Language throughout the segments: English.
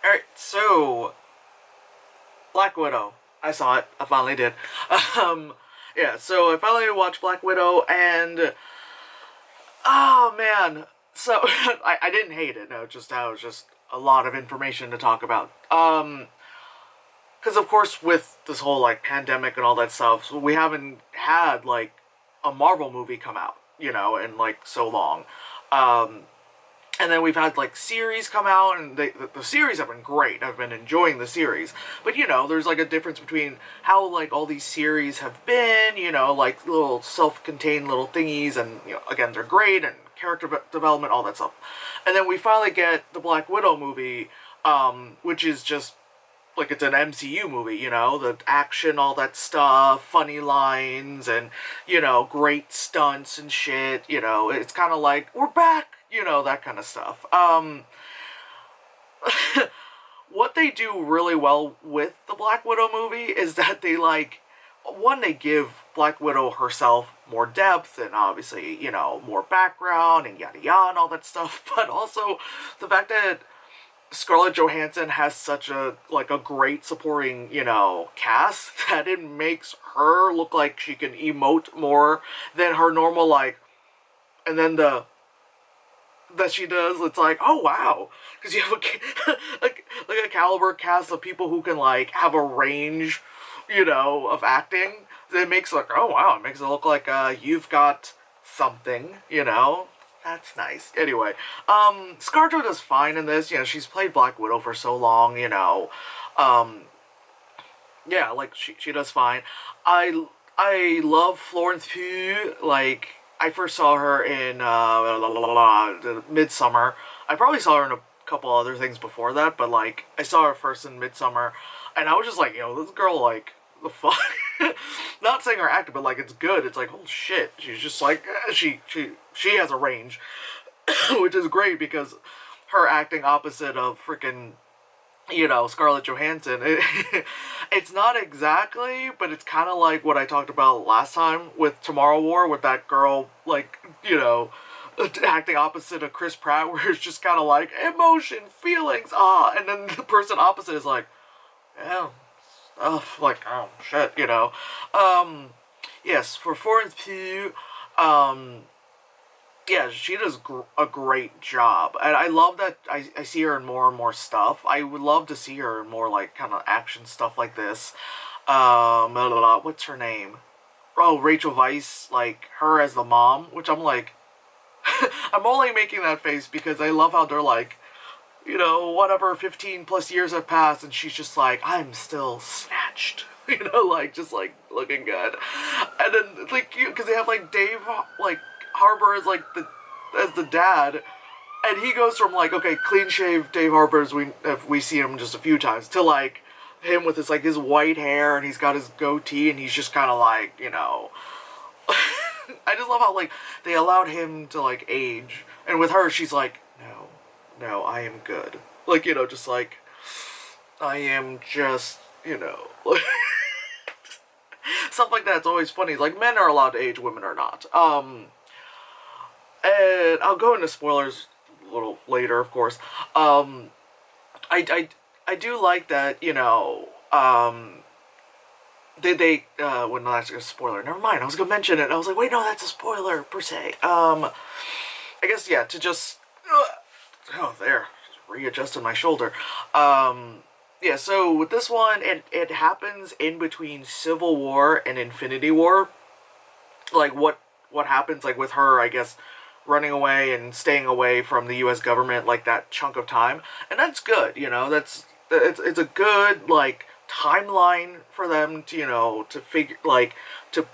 Alright, so Black Widow. I saw it. I finally did. Um, yeah, so I finally watched Black Widow, and oh man, so I didn't hate it. No, just how it was just a lot of information to talk about. Because of course with this whole like pandemic and all that stuff, so we haven't had like a Marvel movie come out, in like so long. Um, and then we've had like series come out, and the series have been great. I've been enjoying the series, but there's like a difference between how like all these series have been, like little self-contained little thingies, and again they're great and character development, all that stuff. And then we finally get the Black Widow movie, which is just like it's an MCU movie, the action, all that stuff, funny lines, and great stunts and shit. It's kind of like we're back, that kind of stuff. What they do really well with the Black Widow movie is that they like one, they give Black Widow herself more depth and obviously more background and yada yada and all that stuff, but also the fact that Scarlett Johansson has such a great supporting, cast that it makes her look like she can emote more than her normal like, and then the that she does, it's like, oh wow, because you have like a caliber cast of people who can like have a range, of acting. It makes like, oh wow, it makes it look like you've got something, That's nice. Anyway, ScarJo does fine in this. She's played Black Widow for so long. Um, yeah, like she does fine. I love Florence Pugh. Like I first saw her in Midsummer. I probably saw her in a couple other things before that, but like I saw her first in Midsummer, and I was just like, this girl, like the fuck. Not saying her acting, but like it's good. It's like, oh shit, she's just like she has a range, which is great because her acting opposite of freaking Scarlett Johansson. It's not exactly, but it's kind of like what I talked about last time with Tomorrow War, with that girl, like, acting opposite of Chris Pratt, where it's just kind of like emotion, feelings, and then the person opposite is like, yeah, stuff, like, oh shit, Yes, for Florence Pugh, um, yeah, she does a great job, and I love that I see her in more and more stuff. I would love to see her in more like kind of action stuff like this. What's her name? Oh, Rachel Weisz, like her as the mom, which I'm like, I'm only making that face because I love how they're like, whatever, 15 plus years have passed, and she's just like, I'm still snatched. Like just like looking good, and then like because they have like Dave like Harbour as like the dad, and he goes from like, okay, clean shave Dave Harbour, as we see him just a few times, to like him with his white hair, and he's got his goatee, and he's just kind of like I just love how like they allowed him to like age, and with her she's like, no, no, I am good, like just like I am just stuff like that. It's always funny. It's like men are allowed to age, women are not. And I'll go into spoilers a little later, of course. I do like that, well, no, that's a spoiler. Never mind, I was gonna mention it. I was like, wait, no, that's a spoiler, per se. I guess, yeah, to just, oh, there, just readjusted my shoulder. Yeah, so with this one, it happens in between Civil War and Infinity War. Like, what happens, like, with her, I guess, running away and staying away from the U.S. government, like, that chunk of time. And that's good, it's a good, like, timeline for them to, to figure, like, to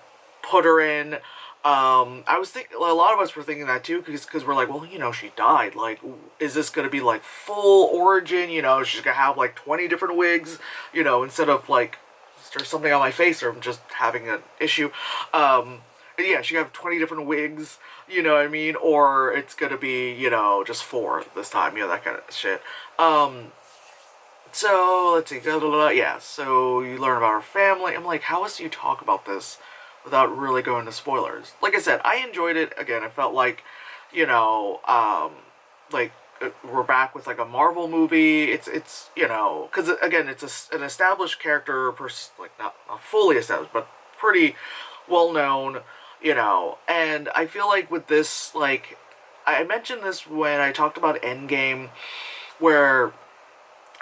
put her in. I was thinking, a lot of us were thinking that too, because we're like, well, she died. Like, is this gonna be like full origin? She's gonna have like 20 different wigs, instead of like, there's something on my face, or I'm just having an issue. Yeah, she have 20 different wigs, you know what I mean? Or it's gonna be, just four this time, that kind of shit. So let's see, yeah. So you learn about her family. I'm like, how else do you talk about this without really going to spoilers? Like I said, I enjoyed it. Again, I felt like, you know, um, like we're back with like a Marvel movie. It's you know, because again, it's an established character, like not fully established, but pretty well known, you know. And I feel like with this, like I mentioned this when I talked about Endgame, where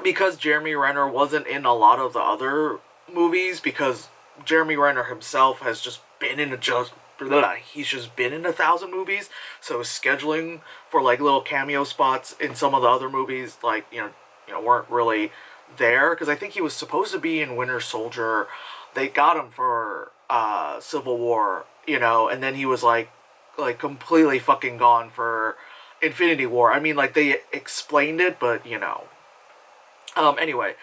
because Jeremy Renner wasn't in a lot of the other movies, because Jeremy Renner himself has just been in he's just been in 1,000 movies, so scheduling for like little cameo spots in some of the other movies, like weren't really there, because I think he was supposed to be in Winter Soldier. They got him for Civil War, and then he was like completely fucking gone for Infinity War. I mean, like they explained it, but anyway,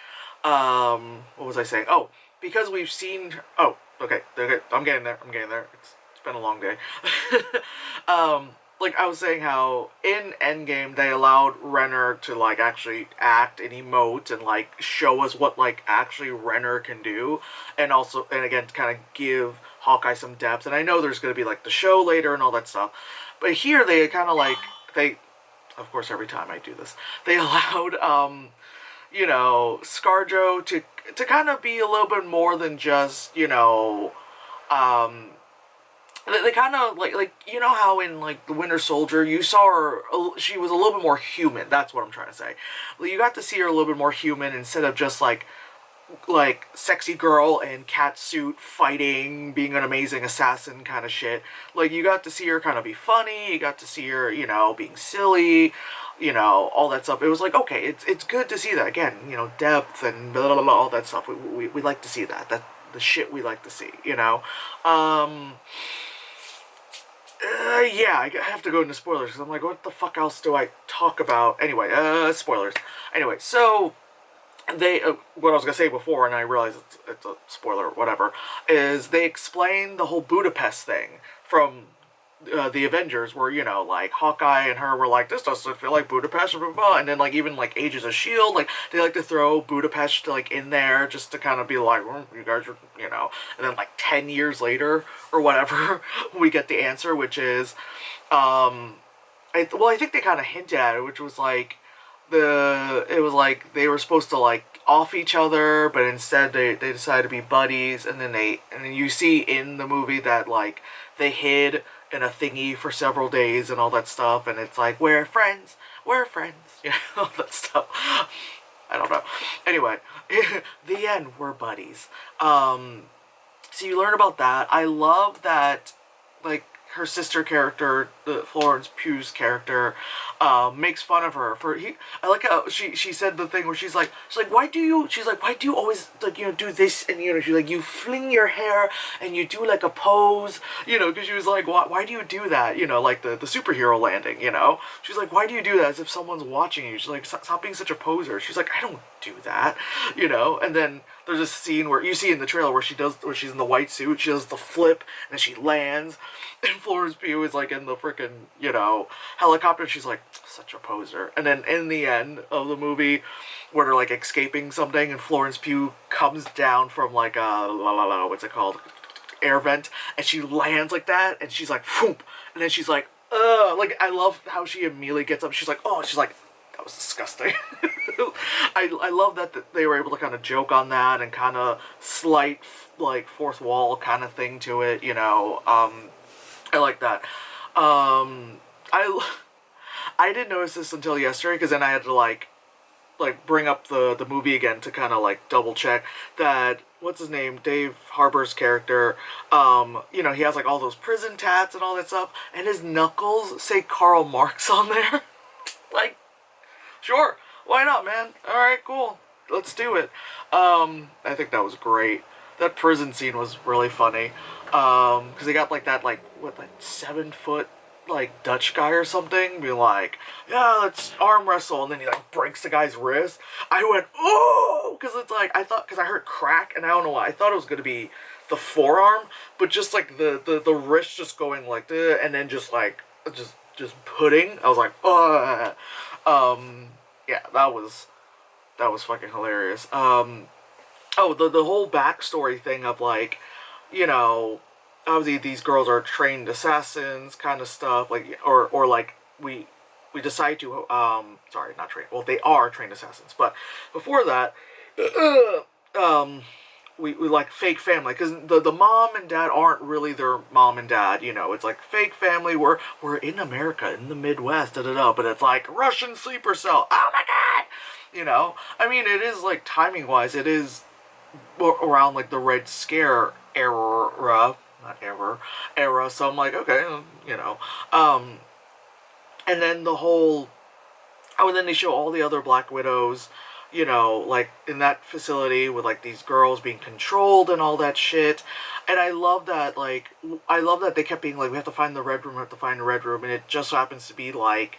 what was I saying? Oh, because we've seen. Oh, okay. I'm getting there. It's been a long day. Like I was saying, how in Endgame they allowed Renner to like actually act and emote and like show us what like actually Renner can do, and also and again to kind of give Hawkeye some depth. And I know there's gonna be like the show later and all that stuff, but here they kind of like they. Of course, every time I do this, they allowed ScarJo to kind of be a little bit more than just, um, they kind of like how in like the Winter Soldier you saw her, she was a little bit more human. That's what I'm trying to say. You got to see her a little bit more human instead of just like sexy girl in cat suit fighting, being an amazing assassin kind of shit. Like you got to see her kind of be funny. You got to see her, being silly, all that stuff. It was like, okay, it's good to see that again. Depth and blah, blah, blah, all that stuff. We like to see that. That the shit we like to see. Yeah, I have to go into spoilers because I'm like, what the fuck else do I talk about? Anyway, spoilers. Anyway, so they what I was gonna say before, and I realize it's a spoiler, whatever, is they explain the whole Budapest thing from the Avengers, where like Hawkeye and her were like, this doesn't feel like Budapest, blah, blah, blah. And then like even like Agents of Shield, like they like to throw Budapest like in there just to kind of be like, well, you guys are, and then like 10 years later or whatever, we get the answer, which is, I think they kind of hinted at it, which was like it was like they were supposed to like off each other, but instead they decided to be buddies, and then you see in the movie that like they hid in a thingy for several days and all that stuff, and it's like we're friends, all that stuff. I don't know. Anyway, the end, we're buddies. So you learn about that. I love that, like her sister character, the Florence Pugh's character, makes fun of her for I like how she said the thing where she's like why do you always like do this, and she's like, you fling your hair and you do like a pose, because she was like, why do you do that, like the superhero landing, she's like, why do you do that as if someone's watching you? She's like, stop being such a poser. She's like, I don't do that, and then there's a scene where you see in the trailer where she's in the white suit, she does the flip and then she lands, and Florence Pugh is like in the freaking helicopter. She's like, such a poser. And then in the end of the movie, where they're like escaping something, and Florence Pugh comes down from like what's it called, air vent, and she lands like that, and she's like, phoom, and then she's like, like I love how she immediately gets up. She's like, oh, she's like, that was disgusting. I love that they were able to kind of joke on that and kind of slight like fourth wall kind of thing to it. I like that. I didn't notice this until yesterday, because then I had to like bring up the movie again to kind of like double check that what's his name, Dave Harbour's character, he has like all those prison tats and all that stuff, and his knuckles say Karl Marx on there. Like, sure, why not, man? All right, cool, let's do it. I think that was great. That prison scene was really funny, because they got like that 7-foot like Dutch guy or something, be like, yeah, let's arm wrestle, and then he like breaks the guy's wrist. I went, oh, because it's like because I heard crack, and I don't know why I thought it was gonna be the forearm, but just like the wrist just going like this, and then just putting. I was like, oh, yeah, that was fucking hilarious. Oh, the whole backstory thing of like, obviously these girls are trained assassins kind of stuff, like, or like we decide to sorry, not train. Well, they are trained assassins, but before that, um, we like fake family because the mom and dad aren't really their mom and dad. You know, it's like fake family. We're in America, in the Midwest, da da da. But it's like Russian sleeper cell. Oh my god! You know, I mean, it is like timing wise, it is around like the Red Scare era, not era. So I'm like, okay, you know, and then the whole oh, and then they show all the other Black Widows, you know, like in that facility with like these girls being controlled and all that shit. And I love that, like, I love that they kept being like, we have to find the red room, we have to find the red room, and it just happens to be like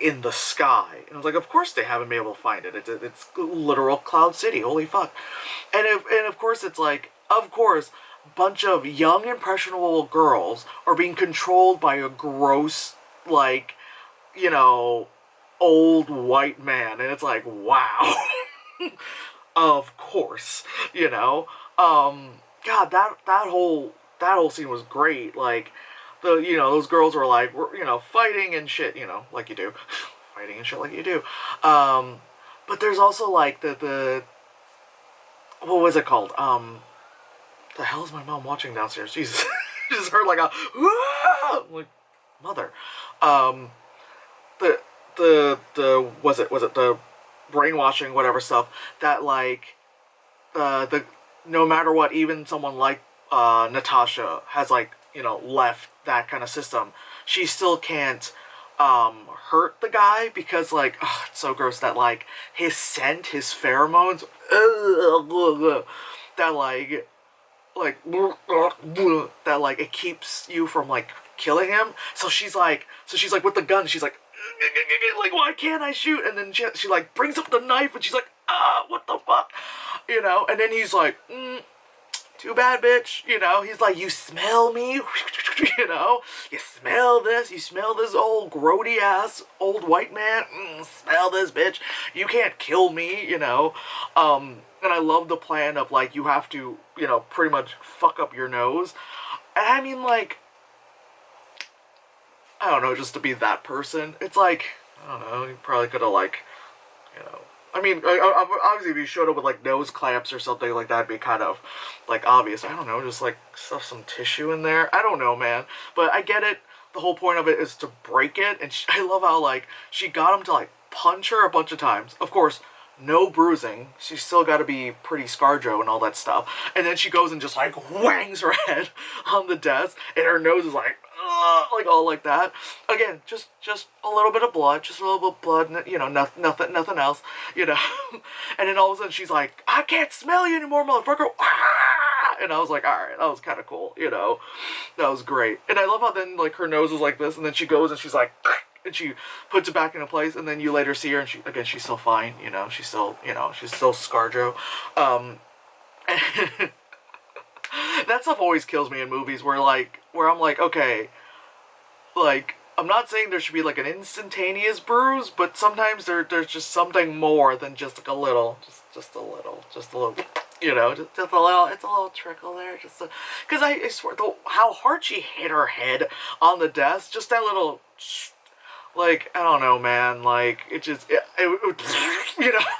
in the sky. And I was like, of course they haven't been able to find it. It's literal Cloud City. Holy fuck! And of course it's like, of course, bunch of young impressionable girls are being controlled by a gross, like, you know, old white man, and it's like, wow. Of course, you know. God, that whole scene was great. Like, the, you know, those girls were like, we're, you know, fighting and shit, you know, like you do. Fighting and shit like you do. But there's also like the what was it called? The hell is my mom watching downstairs? Jesus. Just heard like a I'm like, mother. The was it the brainwashing, whatever stuff, that like the no matter what, even someone like Natasha has, like, you know, left that kind of system, she still can't hurt the guy because, like, ugh, it's so gross that like his scent, his pheromones, that that like it keeps you from like killing him. So she's like with the gun, she's like why can't I shoot? And then she like brings up the knife and she's like, what the fuck, you know? And then he's like, too bad, bitch. You know, he's like, you smell me? You know, you smell this? You smell this old grody ass old white man? Smell this, bitch. You can't kill me, you know. And I love the plan of like, you have to, you know, pretty much fuck up your nose. And I mean, like, I don't know, just to be that person. It's like, I don't know, you probably could have, like, you know, I mean, obviously if you showed up with, like, nose clamps or something like that, it'd be kind of, like, obvious. I don't know, just, like, stuff some tissue in there. I don't know, man. But I get it. The whole point of it is to break it. And I love how, like, she got him to, like, punch her a bunch of times. Of course, no bruising. She's still got to be pretty Scarjo and all that stuff. And then she goes and just, like, whangs her head on the desk. And her nose is, like all like that. Again, just a little bit of blood, just a little bit of blood, you know, nothing else, you know. And then all of a sudden she's like, I can't smell you anymore, motherfucker. And I was like, alright, that was kind of cool, you know. That was great. And I love how then, like, her nose was like this, and then she goes and she's like, and she puts it back into place, and then you later see her, and she's still fine, you know, she's still Scarjo. That stuff always kills me in movies where I'm like, okay, like, I'm not saying there should be like an instantaneous bruise, but sometimes there's just something more than just like a little, just a little, you know, just a little, it's a little trickle there, because I swear, how hard she hit her head on the desk, just that little, like, I don't know, man, like, it you know,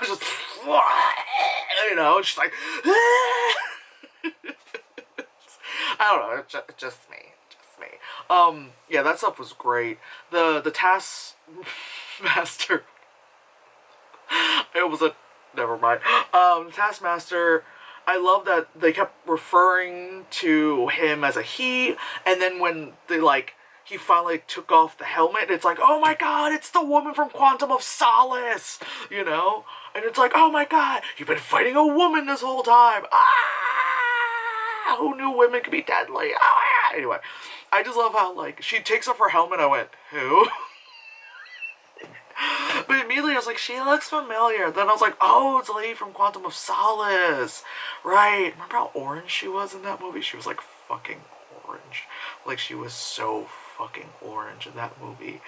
just, you know, she's like, I don't know, it's just me. Yeah, that stuff was great. The Taskmaster, it was a, never mind. Taskmaster, I love that they kept referring to him as a he, and then when he finally took off the helmet, it's like, oh my god, it's the woman from Quantum of Solace, you know? And it's like, oh my god, you've been fighting a woman this whole time. Who knew women could be deadly? Anyway, I just love how, like, she takes off her helmet. I went, who? But immediately I was like, she looks familiar. Then I was like, oh, it's the lady from Quantum of Solace. Right. Remember how orange she was in that movie? She was, like, fucking orange. Like, she was so fucking orange in that movie.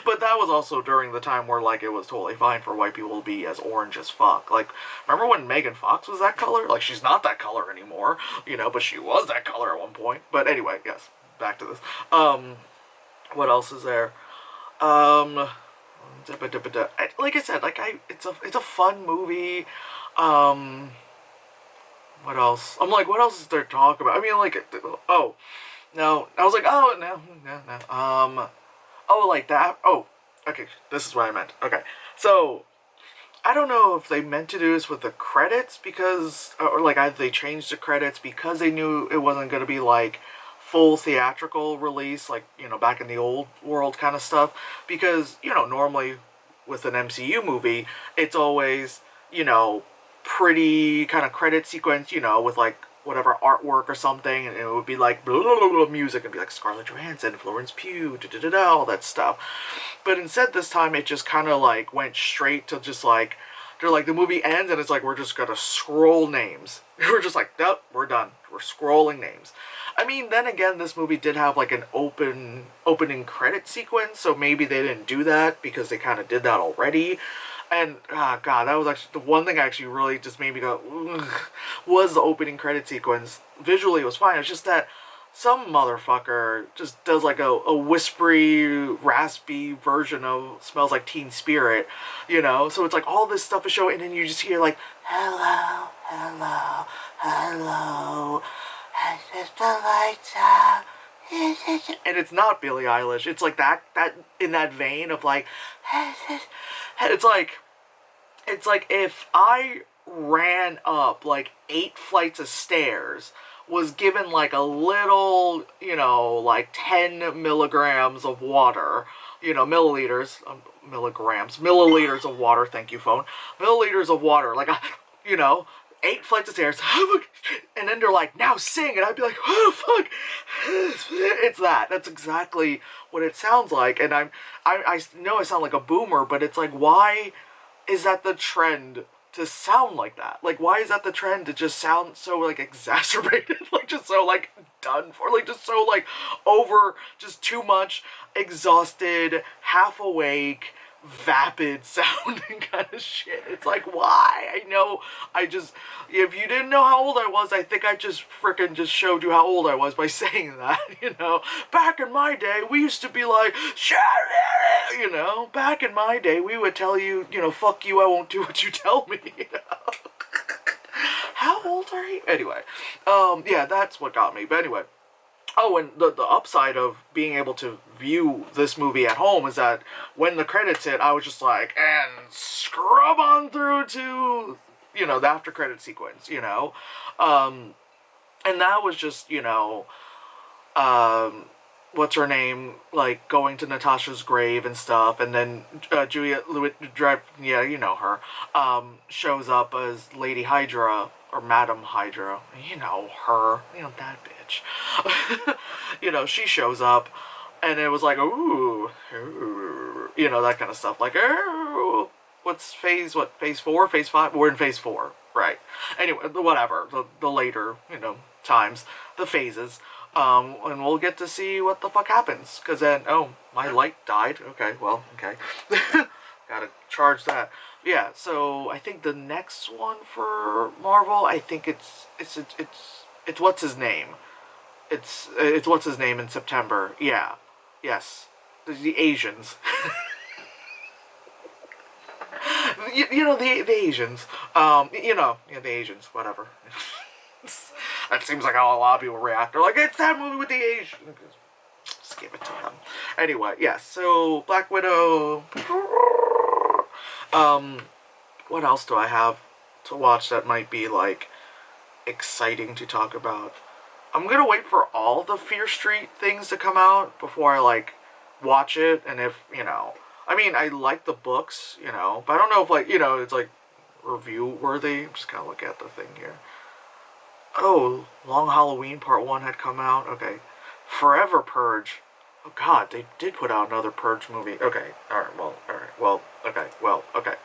But that was also during the time where, like, it was totally fine for white people to be as orange as fuck. Like, remember when Megan Fox was that color? Like, she's not that color anymore, you know, but she was that color at one point. But anyway, yes, back to this. What else is there? Like I said, it's a fun movie. Um, what else? I'm like, what else is there to talk about? I mean, like, oh no, I was like, oh no, no, no. Oh, like that. Oh, okay. This is what I meant. Okay, so I don't know if they meant to do this with the credits because, or like either they changed the credits because they knew it wasn't going to be like full theatrical release, like, you know, back in the old world kind of stuff. Because, you know, normally with an MCU movie, it's always, you know, pretty kind of credit sequence, you know, with like whatever artwork or something, and it would be like blah, blah, blah, blah, music, and be like Scarlett Johansson, Florence Pugh, da da da da, all that stuff. But instead, this time it just kind of like went straight to just like they're like the movie ends and it's like we're just gonna scroll names. We're just like, nope, we're done. We're scrolling names. I mean, then again, this movie did have like an opening credit sequence, so maybe they didn't do that because they kind of did that already. And God, that was actually the one thing actually really just made me go ugh, was the opening credit sequence. Visually, it was fine. It's just that some motherfucker just does like a whispery, raspy version of "Smells Like Teen Spirit," you know. So it's like all this stuff is showing, and then you just hear like "Hello, hello, hello, has the lights out." And it's not Billie Eilish. It's like that in that vein of like, it's like if I ran up like 8 flights of stairs, was given like a little, you know, like 10 milligrams of water, you know, milliliters, milliliters of water, thank you, phone, milliliters of water, like, you know, 8 flights of stairs, and then they're like, now sing, and I'd be like, what the fuck, it's that, that's exactly what it sounds like, and I know I sound like a boomer, but it's like, why is that the trend to sound like that? Like, why is that the trend to just sound so, like, exacerbated? Like, just so, like, done for? Like, just so, like, over, just too much, exhausted, half awake, vapid sounding kind of shit. It's like, why? I know, if you didn't know how old I was, I think I just frickin' just showed you how old I was by saying that, you know? Back in my day, we used to be like, you know? Back in my day, we would tell you, you know, fuck you, I won't do what you tell me, you know? How old are you? Anyway, yeah, that's what got me, but anyway. Oh, and the upside of being able to view this movie at home is that when the credits hit, I was just like, and scrub on through to, you know, the after credit sequence, you know? And that was just, you know, what's her name, like, going to Natasha's grave and stuff, and then Juliette Lewis, yeah, you know her, shows up as Lady Hydra, or Madam Hydra, you know, her, you know, that bitch. You know, she shows up, and it was like, ooh, you know, that kind of stuff, like, ooh, what's phase 4, phase 5, we're in phase 4, right, anyway, whatever, the later, you know, times, the phases, and we'll get to see what the fuck happens, because then, oh, my light died, okay, well, okay, gotta charge that. Yeah, so I think the next one for Marvel, I think it's what's his name. It's what's his name in September. Yeah, yes, the Asians. you know the Asians. You know, yeah, the Asians. Whatever. That seems like how a lot of people react. They're like, it's that movie with the Asians. Just give it to them. Anyway, yes. Yeah, so Black Widow. What else do I have to watch that might be, like, exciting to talk about? I'm gonna wait for all the Fear Street things to come out before I, like, watch it, and if, you know, I mean, I like the books, you know, but I don't know if, like, you know, it's, like, review-worthy. I'm just gonna look at the thing here. Oh, Long Halloween Part 1 had come out. Okay. Forever Purge. Oh god, they did put out another Purge movie. Okay, alright, well, okay, well, okay,